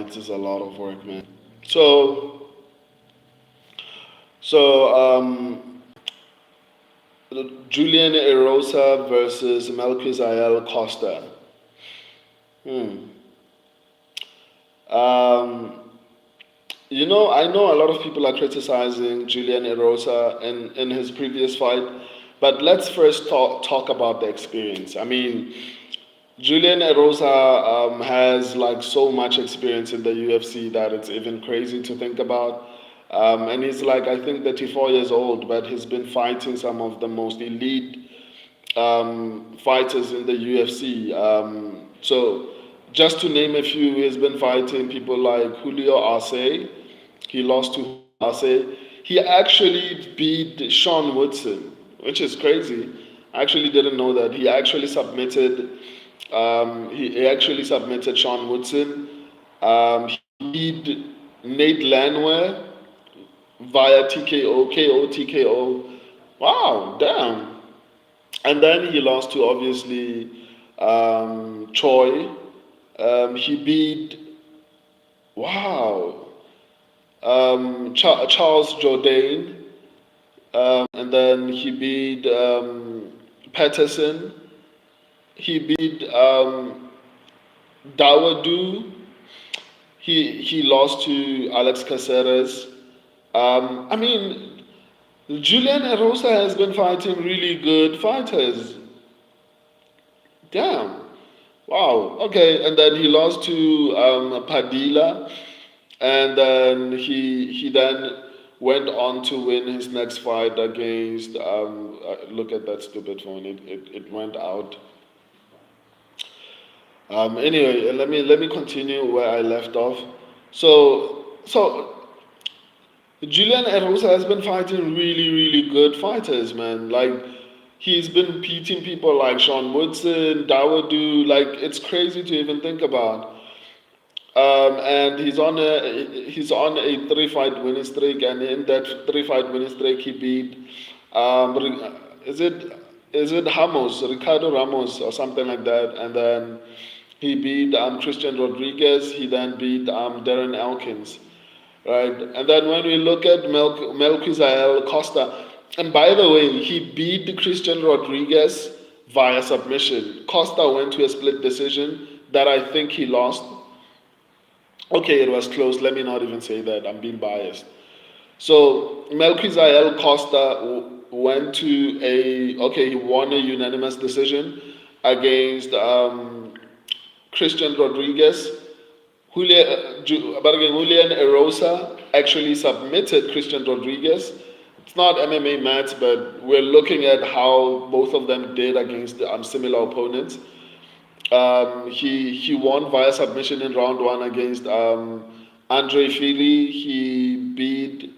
fights is a lot of work, man. So, so Julian Erosa versus Melquizael Costa. Hmm. Um, I know a lot of people are criticizing Julian Erosa in his previous fight, but let's first talk about the experience. I mean, Julian Erosa has like so much experience in the UFC that it's even crazy to think about. And he's like, I think 34 years old, but he's been fighting some of the most elite fighters in the UFC. So, just to name a few, he's been fighting people like Julio Arce. He lost to Julio Arce. He actually beat Sean Woodson, which is crazy. I actually didn't know that. He actually submitted Sean Woodson. He beat Nate Landwehr via TKO, KO, TKO. Wow, damn. And then he lost to obviously Choi. He beat, wow, Charles Jourdain. And then he beat Patterson. He beat Dawadu. He lost to Alex Caceres. I mean, Julian Erosa has been fighting really good fighters. Damn. Wow. Okay. And then he lost to Padilla, and then he then went on to win his next fight against. Look at that stupid phone. It went out. Anyway, let me continue where I left off. So Julian Erosa has been fighting really, really good fighters, man. Like he's been beating people like Sean Woodson, Dawadu. Like it's crazy to even think about. And he's on a three-fight winning streak, and in that three-fight winning streak, he beat is it Ramos, Ricardo Ramos, or something like that, and then he beat Christian Rodriguez. He then beat Darren Elkins. Right. And then when we look at Melquizael Costa, and by the way, he beat Christian Rodriguez via submission. Costa went to a split decision that I think he lost. Okay, it was close. Let me not even say that. I'm being biased. So Melquizael Costa went to he won a unanimous decision against Christian Rodriguez. Julian Erosa actually submitted Christian Rodriguez. It's not MMA match, but we're looking at how both of them did against similar opponents. He won via submission in round one against Andre Fili. He beat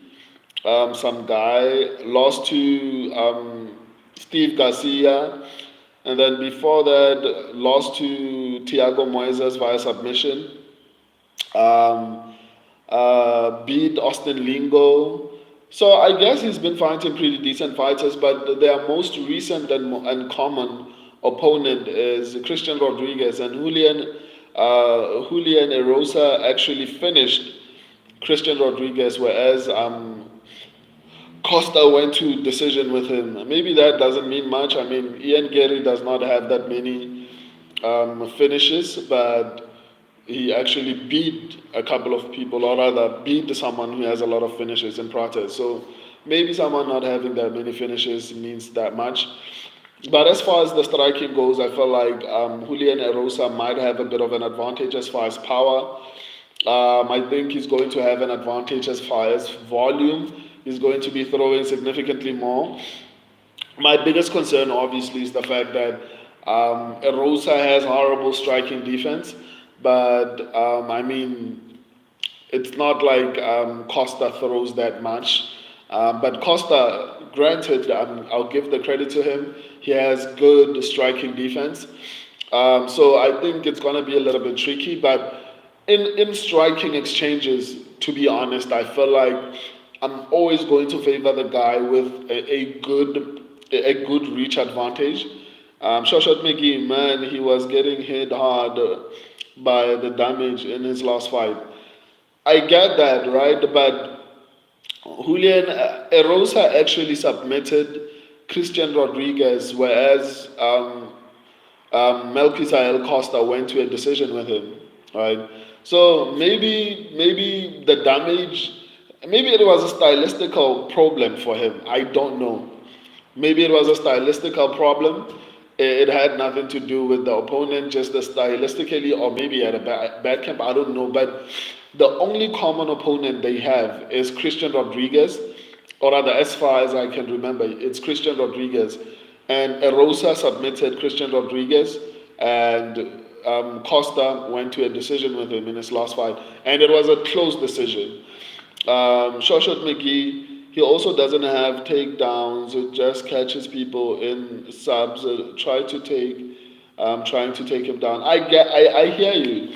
some guy, lost to Steve Garcia, and then before that, lost to Thiago Moises via submission. Um, beat Austin Lingo. So I guess he's been fighting pretty decent fighters, but their most recent and common opponent is Christian Rodriguez, and Julian Erosa actually finished Christian Rodriguez, whereas Costa went to decision with him. Maybe that doesn't mean much. I mean, Ian Gary does not have that many finishes, but he actually beat a couple of people, or rather, beat someone who has a lot of finishes in Prates. So maybe someone not having that many finishes means that much. But as far as the striking goes, I feel like Julian Erosa might have a bit of an advantage as far as power. I think he's going to have an advantage as far as volume. He's going to be throwing significantly more. My biggest concern, obviously, is the fact that Erosa has horrible striking defense, but I mean, it's not like Costa throws that much. But Costa, granted, I'll give the credit to him. He has good striking defense. So I think it's going to be a little bit tricky. But in striking exchanges, to be honest, I feel like I'm always going to favor the guy with a good reach advantage. Shoshat McGee, man, he was getting hit hard. by the damage in his last fight. I get that, right? But Julian Erosa actually submitted Christian Rodriguez, whereas Melquizael Costa went to a decision with him, right? So maybe the damage, maybe it was a stylistical problem for him. I don't know. Maybe it was a stylistical problem. It had nothing to do with the opponent, just the stylistically, or maybe at a bad camp. I don't know. But the only common opponent they have is Christian Rodriguez, or rather, as far as I can remember, it's Christian Rodriguez. And Erosa submitted Christian Rodriguez, and Costa went to a decision with him in his last fight. And it was a close decision. Shoshot McGee, he also doesn't have takedowns. It just catches people in subs. Trying to take him down. I hear you.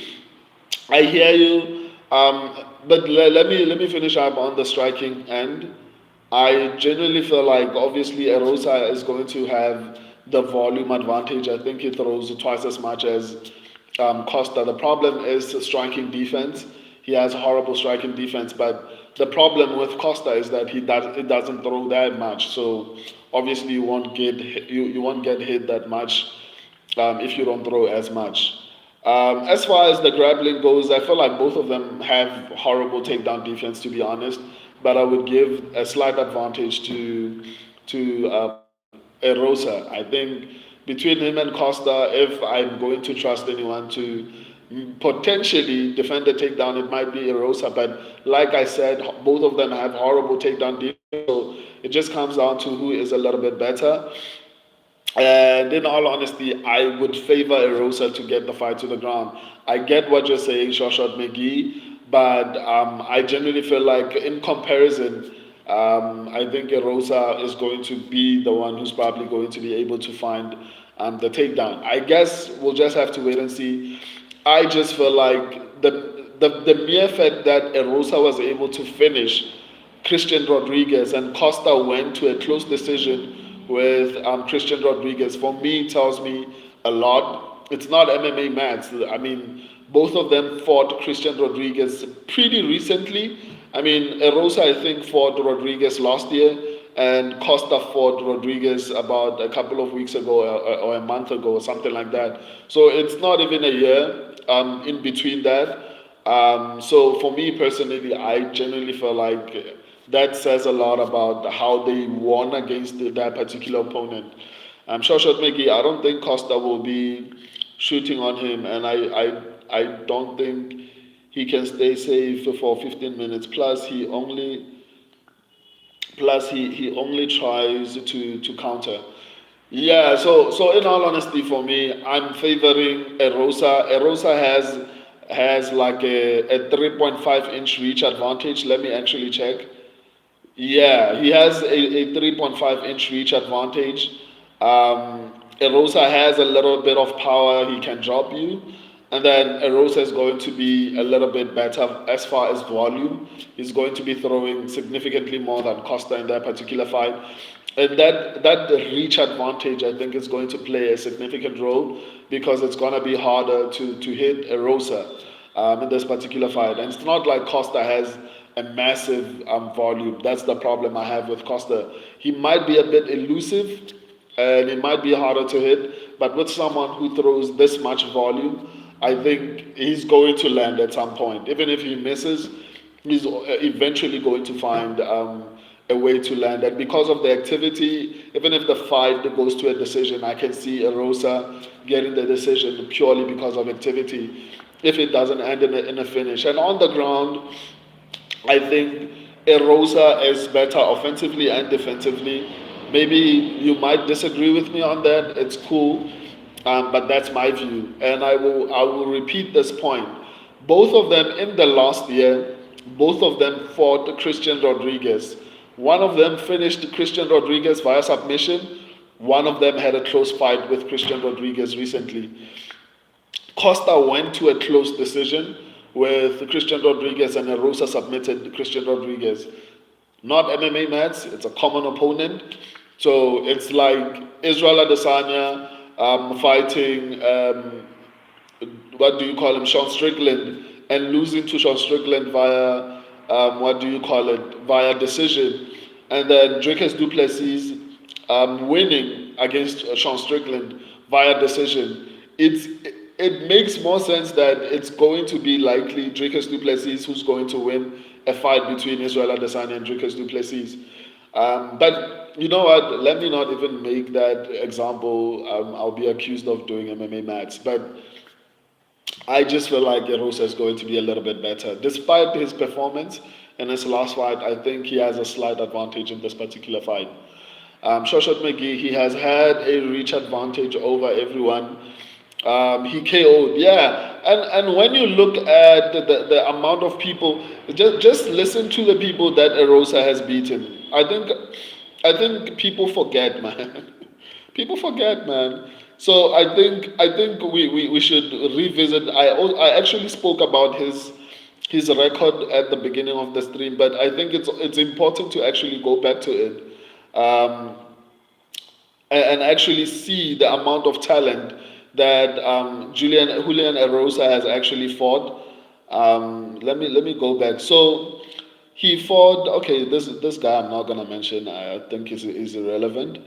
I hear you. But let me finish up on the striking end. I genuinely feel like obviously Erosa is going to have the volume advantage. I think he throws twice as much as Costa. The problem is striking defense. He has horrible striking defense, but the problem with Costa is that it doesn't throw that much. So obviously you won't get hit that much if you don't throw as much. As far as the grappling goes, I feel like both of them have horrible takedown defense, to be honest. But I would give a slight advantage to Erosa. I think between him and Costa, if I'm going to trust anyone to potentially defend the takedown, it might be Erosa. But like I said, both of them have horrible takedown defense. So it just comes down to who is a little bit better. And in all honesty, I would favor Erosa to get the fight to the ground. I get what you're saying, Shoshot McGee, but I genuinely feel like in comparison, I think Erosa is going to be the one who's probably going to be able to find the takedown. I guess we'll just have to wait and see. I just feel like the mere fact that Erosa was able to finish Christian Rodriguez and Costa went to a close decision with Christian Rodriguez, for me, tells me a lot. It's not MMA match. I mean, both of them fought Christian Rodriguez pretty recently. I mean, Erosa, I think, fought Rodriguez last year, and Costa fought Rodriguez about a couple of weeks ago or a month ago or something like that. So it's not even a year in between that. So for me personally, I genuinely feel like that says a lot about how they won against that particular opponent. Shoshot McGee, I don't think Costa will be shooting on him, and I don't think he can stay safe for 15 minutes. He only tries to counter. Yeah, so in all honesty, for me, I'm favoring Erosa. Erosa has like a 3.5-inch reach advantage. Let me actually check. Yeah, he has a 3.5-inch reach advantage. Erosa has a little bit of power, he can drop you. And then Erosa is going to be a little bit better as far as volume. He's going to be throwing significantly more than Costa in that particular fight. And that reach advantage, I think, is going to play a significant role because it's going to be harder to hit Erosa in this particular fight. And it's not like Costa has a massive volume. That's the problem I have with Costa. He might be a bit elusive and it might be harder to hit, but with someone who throws this much volume, I think he's going to land at some point. Even if he misses, he's eventually going to find a way to land. And because of the activity, even if the fight goes to a decision, I can see Erosa getting the decision purely because of activity if it doesn't end in a finish. And on the ground, I think Erosa is better offensively and defensively. Maybe you might disagree with me on that. It's cool, but that's my view. And I will repeat this point. Both of them in the last year, both of them fought Christian Rodriguez. One of them finished Christian Rodriguez via submission. One of them had a close fight with Christian Rodriguez recently. Costa went to a close decision with Christian Rodriguez, and Erosa submitted Christian Rodriguez. Not MMA match, it's a common opponent. So it's like Israel Adesanya fighting what do you call him, Sean Strickland, and losing to Sean Strickland via what do you call it, via decision, and then Dricus du Plessis winning against Sean Strickland via decision. It makes more sense that it's going to be likely Dricus du Plessis who's going to win a fight between Israel Adesanya and Dricus du Plessis. But you know what? Let me not even make that example. I'll be accused of doing MMA maths. But I just feel like Erosa is going to be a little bit better. Despite his performance in his last fight, I think he has a slight advantage in this particular fight. Shoshot McGee, he has had a reach advantage over everyone. He KO'd, yeah. And when you look at the amount of people, just listen to the people that Erosa has beaten. I think people forget, man. People forget, man. So I think we should revisit. I actually spoke about his record at the beginning of the stream, but I think it's important to actually go back to it, um, and actually see the amount of talent that Julian Erosa has actually fought. Let me go back. So he fought. Okay, this guy I'm not gonna mention. I think is irrelevant.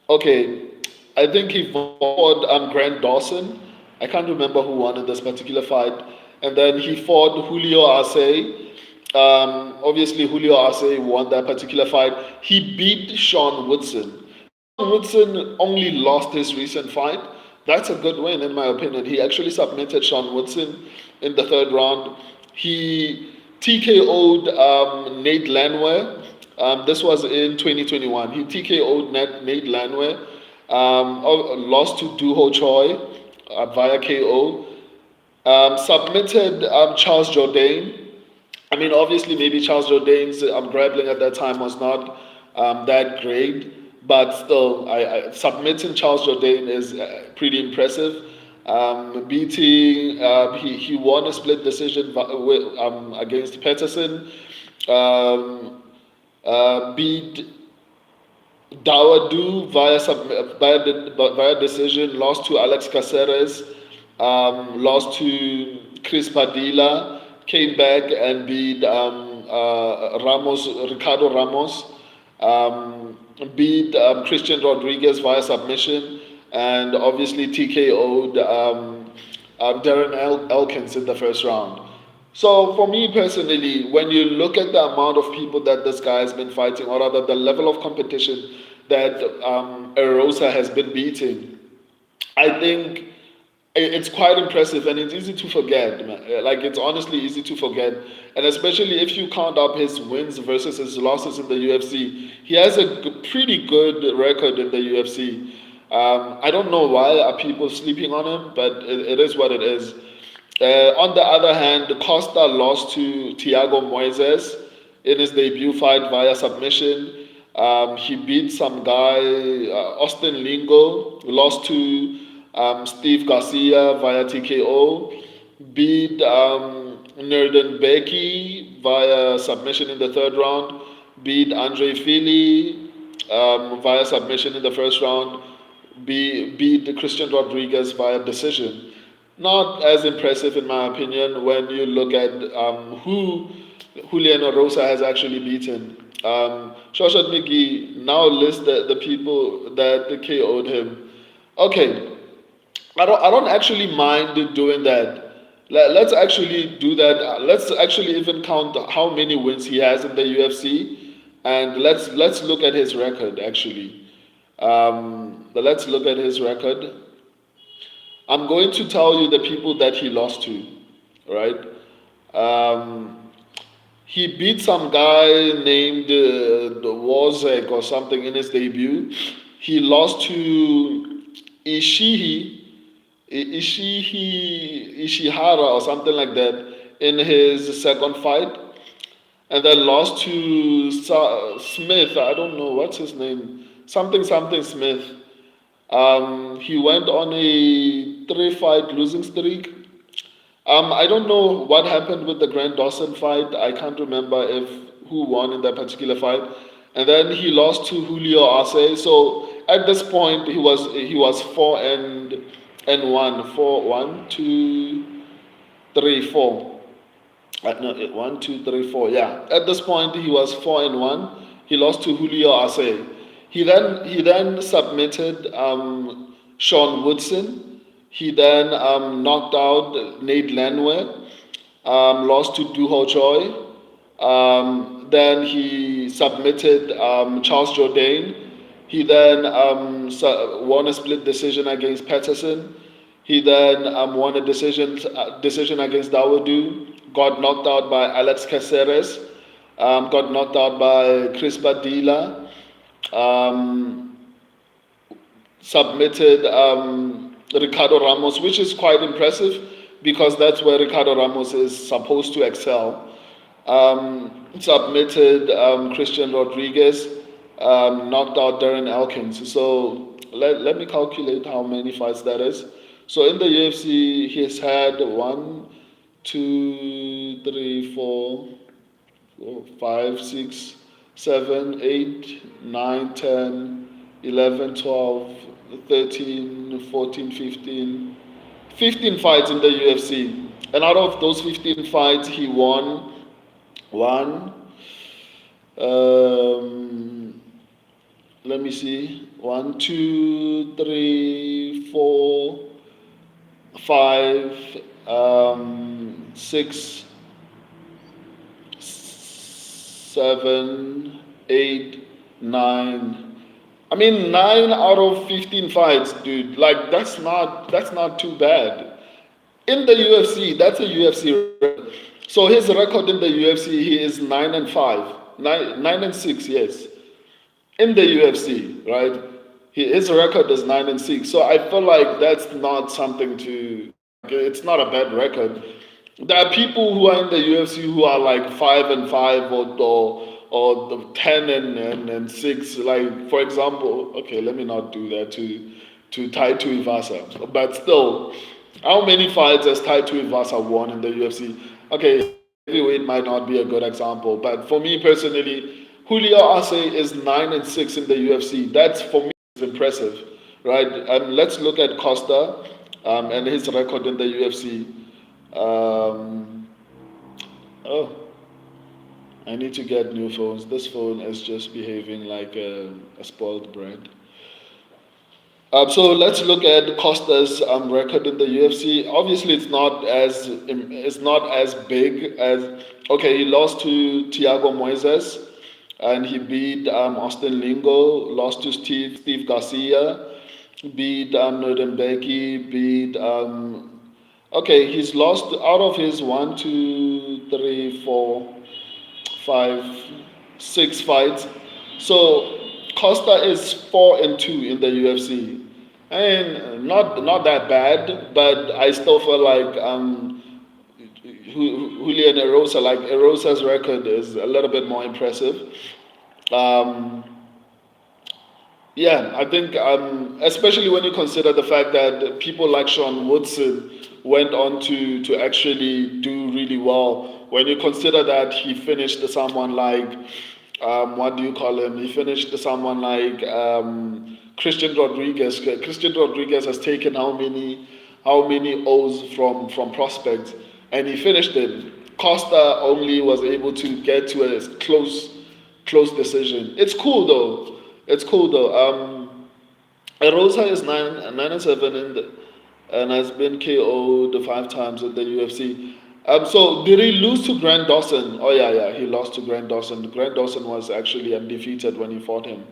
Okay, I think he fought Grant Dawson. I can't remember who won in this particular fight. And then he fought Julio Arce. Obviously, Julio Arce won that particular fight. He beat Sean Woodson. Sean Woodson only lost his recent fight. That's a good win, in my opinion. He actually submitted Sean Woodson in the third round. He TKO'd Nate Landwehr. This was in 2021. He TKO'd Nate Landwehr. Lost to Duho Choi via KO. Submitted Charles Jourdain. I mean, obviously, maybe Charles Jourdain's grappling at that time was not that great, but still, submitting Charles Jourdain is pretty impressive. Beating, he won a split decision against Peterson. Beat Dawadu via decision, lost to Alex Caceres, lost to Chris Padilla, came back and beat Ricardo Ramos, beat Christian Rodriguez via submission, and obviously TKO'd Darren Elkins in the first round. So for me personally, when you look at the amount of people that this guy has been fighting, or rather the level of competition that Erosa has been beating, I think it's quite impressive, and it's easy to forget, man. Like, it's honestly easy to forget, and especially if you count up his wins versus his losses in the UFC, he has a pretty good record in the UFC. I don't know why are people sleeping on him, but it is what it is. On the other hand, Costa lost to Thiago Moises in his debut fight via submission. He beat some guy, Austin Lingo, lost to Steve Garcia via TKO, beat Nerden Becky via submission in the third round, beat Andre Fili via submission in the first round, beat Christian Rodriguez via decision. Not as impressive, in my opinion, when you look at who Julian Erosa has actually beaten. Shoshot McGee now lists the people that KO'd him. Okay, I don't actually mind doing that. Let's actually do that. Let's actually even count how many wins he has in the UFC, and let's look at his record actually. Let's look at his record. I'm going to tell you the people that he lost to, right? He beat some guy named Wozek or something in his debut. He lost to Ishihara or something like that in his second fight, and then lost to Smith. I don't know what's his name. Something Smith. He went on a 3-fight losing streak. I don't know what happened with the Grant Dawson fight. I can't remember if who won in that particular fight. And then he lost to Julio Arce. So at this point, he was 4-1, 4-1, 2. three, four. No, 1, 2, 3, 4. Yeah. At this point, he was 4-1. He lost to Julio Arce. He then submitted Sean Woodson. He then knocked out Nate Landwehr. Lost to Duho Choi. Then he submitted Charles Jourdain. He then won a split decision against Patterson. He then won a decision against Dawodu. Got knocked out by Alex Caceres. Got knocked out by Chris Badila. Um, Submitted Ricardo Ramos, which is quite impressive because that's where Ricardo Ramos is supposed to excel. Submitted Christian Rodriguez, knocked out Darren Elkins. So let me calculate how many fights that is. So in the UFC, he has had 1, 2, 3, 4, 5, 6, 7, 8, 9, 10, 11, 12, 13, 14, 15, 15 fights in the UFC. And out of those 15 fights, he won one, let me see, 1, 2, 3, 4, 5, 6, 7, 8, 9. I mean, 9 out of 15 fights, dude. Like that's not too bad. In the UFC, that's a UFC record. So his record in the UFC, he is 9-5, 9-6, yes. In the UFC, right? His record is 9-6. So I feel like that's not something to. It's not a bad record. There are people who are in the UFC who are like 5-5 or the 10-6. Like for example, okay, let me not do that to Tai Tuivasa. But still, how many fights has Tai Tuivasa won in the UFC? Okay, heavyweight might not be a good example, but for me personally, Julio Arce is 9-6 in the UFC. That's for me is impressive, right? And let's look at Costa and his record in the UFC. Um, oh, I need to get new phones. This phone is just behaving like a spoiled brat. So let's look at Costa's record in the UFC. Obviously, it's not as big as. Okay, he lost to Thiago Moises, and he beat Austin Lingo. Lost to Steve Garcia, beat Nurdenbecki, beat. Okay, he's lost out of his 1, 2, 3, 4, 5, 6 fights. So Costa is 4-2 in the UFC. And not that bad, but I still feel like Julian Erosa, like Erosa's record is a little bit more impressive. Um, yeah, I think especially when you consider the fact that people like Sean Woodson went on to actually do really well. When you consider that he finished someone like what do you call him? He finished someone like Christian Rodriguez. Christian Rodriguez has taken how many O's from prospects, and he finished it. Costa only was able to get to a close decision. It's cool though. It's cool though. Erosa is 9-7 and has been KO'd 5 times at the UFC. So did he lose to Grant Dawson? Oh yeah, he lost to Grant Dawson. Grant Dawson was actually undefeated when he fought him.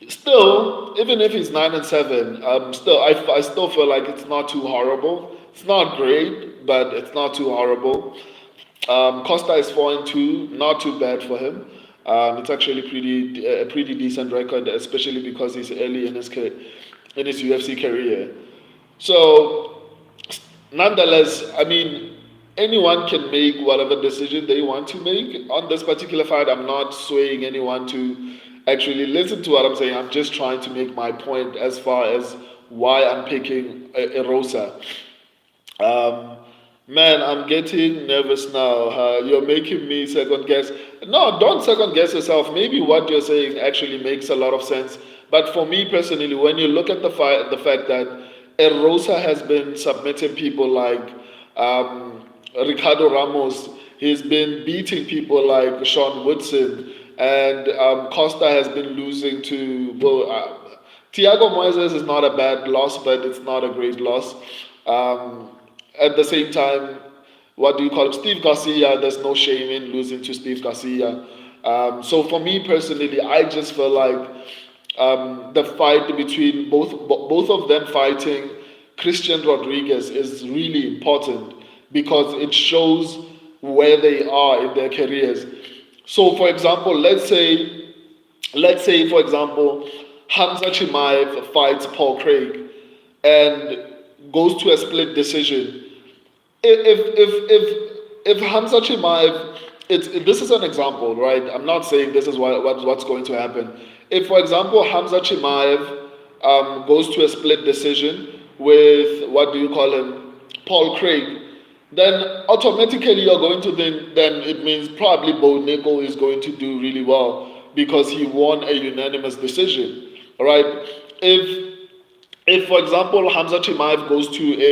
Still, even if he's 9-7, I still feel like it's not too horrible. It's not great, but it's not too horrible. Costa is 4-2, not too bad for him. It's actually a pretty decent record, especially because he's early in his UFC career. So, nonetheless, I mean, anyone can make whatever decision they want to make. On this particular fight, I'm not swaying anyone to actually listen to what I'm saying. I'm just trying to make my point as far as why I'm picking Erosa. Um, Man, I'm getting nervous now. You're making me second guess. No, don't second guess yourself. Maybe what you're saying actually makes a lot of sense. But for me personally, when you look at the fact that Erosa has been submitting people like Ricardo Ramos, he's been beating people like Sean Woodson, and Costa has been losing to, well, Thiago Moises is not a bad loss, but it's not a great loss. At the same time, what do you call him? Steve Garcia, there's no shame in losing to Steve Garcia. So for me personally, I just feel like the fight between both of them fighting Christian Rodriguez is really important because it shows where they are in their careers. So, for example, let's say for example, Hamza Chimaev fights Paul Craig and goes to a split decision. If Hamza Chimaev, this is an example, right? I'm not saying this is what's going to happen. If, for example, Hamza Chimaev goes to a split decision with, what do you call him, Paul Craig, then automatically you're going to think then it means probably Bo Nickel is going to do really well because he won a unanimous decision, right? If for example Hamza Chimaev goes to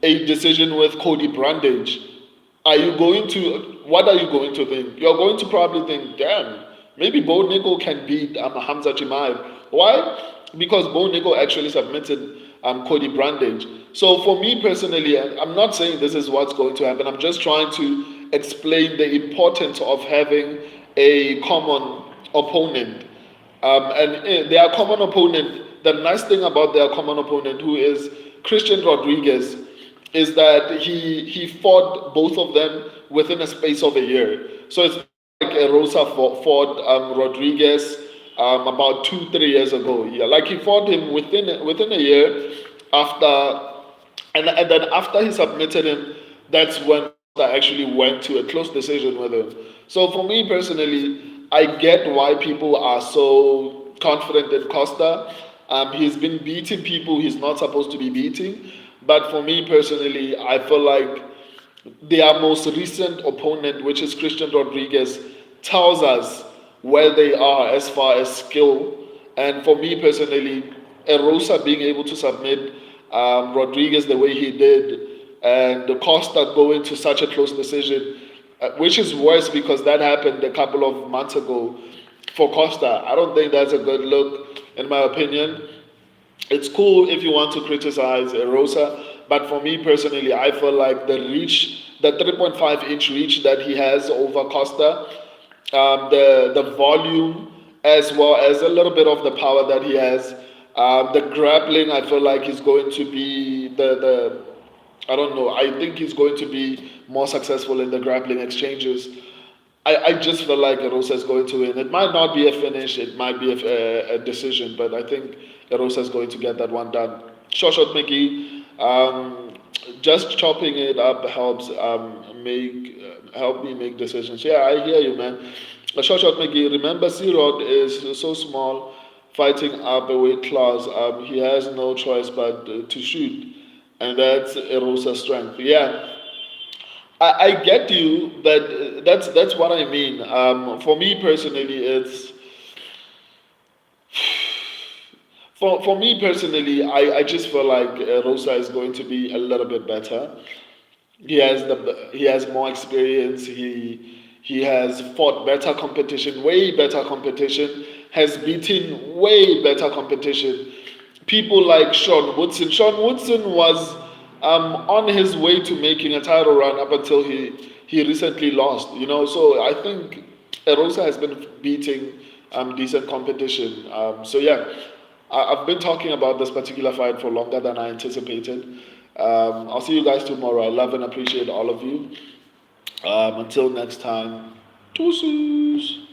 a decision with Cody Brandage, what are you going to think? You're going to probably think, damn, maybe Bo Nickel can beat Hamza Chimaev. Why? Because Bo Nickel actually submitted Cody Brandage. So for me personally, I'm not saying this is what's going to happen. I'm just trying to explain the importance of having a common opponent. And their common opponent, the nice thing about their common opponent, who is Christian Rodriguez, is that he fought both of them within a space of a year. So it's like Erosa fought Rodriguez about 2-3 years ago. Yeah, like he fought him within a year after, and then after he submitted him, that's when I actually went to a close decision with him. So for me personally, I get why people are so confident in Costa. He's been beating people he's not supposed to be beating. But for me personally, I feel like their most recent opponent, which is Christian Rodriguez, tells us where they are as far as skill. And for me personally, Erosa being able to submit Rodriguez the way he did, and Costa going to such a close decision, which is worse because that happened a couple of months ago for Costa. I don't think that's a good look, in my opinion. It's cool if you want to criticize Erosa, but for me personally, I feel like the 3.5-inch reach that he has over Costa, the volume, as well as a little bit of the power that he has, the grappling, I feel like he's going to be the I don't know. I think he's going to be more successful in the grappling exchanges. I just feel like Erosa is going to win. It might not be a finish, it might be a decision, but I think Erosa is going to get that one done. Short Mickey, just chopping it up helps help me make decisions. Yeah, I hear you, man. Short Mickey, remember C-Rod is so small, fighting up a weight class. He has no choice but to shoot, and that's Erosa's strength. Yeah, I get you, but that's what I mean. For me personally, for me personally, I just feel like Rosa is going to be a little bit better. He has more experience. He has fought better competition, way better competition. Has beaten way better competition. People like Sean Woodson. Sean Woodson was on his way to making a title run up until he recently lost. So I think Erosa has been beating decent competition. So yeah, I've been talking about this particular fight for longer than I anticipated. I'll see you guys tomorrow. I love and appreciate all of you. Until next time, deuces.